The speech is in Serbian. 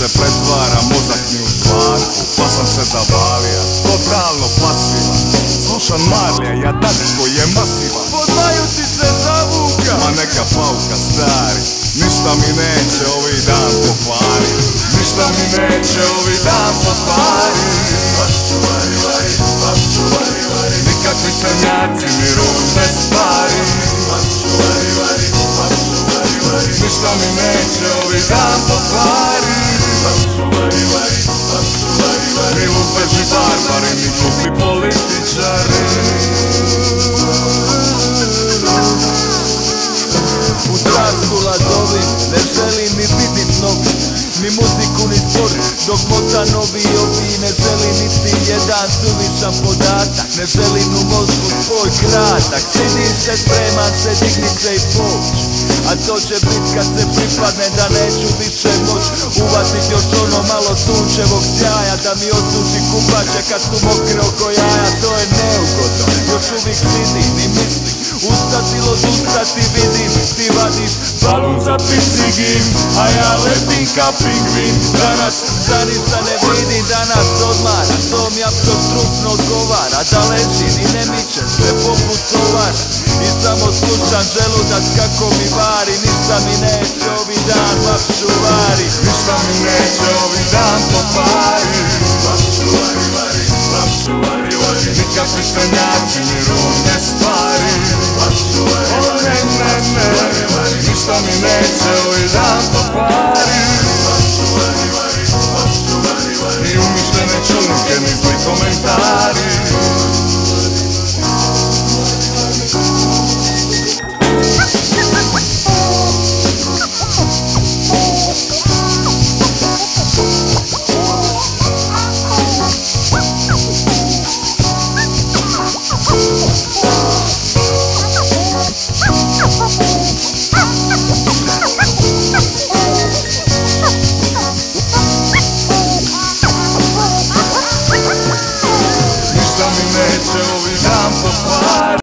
se pretvara, mozak mi u tvarku, pa sam se zavalija, totalno pasivan. Slušam Marlija, jadač koji je masivan. Podmaju ti se zavuka. Ma neka pauka stari, ništa mi neće ovaj dan pokvari. Ništa mi neće ovaj dan pokvari. Nikakvi crnjaci mi ružne stvari. Ništa mi neće ovaj dan pokvari. Ni lupeži barbari, ni glupi političari. U strasku ladovim ne želim ni vidit novi, ni muziku ni sport, dok mota novi ovi. Ne želim niti jedan suvišan podatak, ne želim u mozgu svoj kratak. Sidi se, sprema se, digni se i poć, a to će bit kad se pripadne da neću više moć uvatit još ono malo sunčevog sjaja, da mi osuši kupače kad su mokre oko jaja. To je neugodno, još uvijek sidim i mislim ustati ili odustati. Vidim, ti vadiš balon za picigim, a ja letim ka pingvin. Danas za ništa ne vidim, danas odmara, to mi apsolutno odgovara. Da ležim i ne mičem se poput tovar i samo slušam želudac kako mi vari. Ništa mi neće ovi dan, baš čuvari. Ništa mi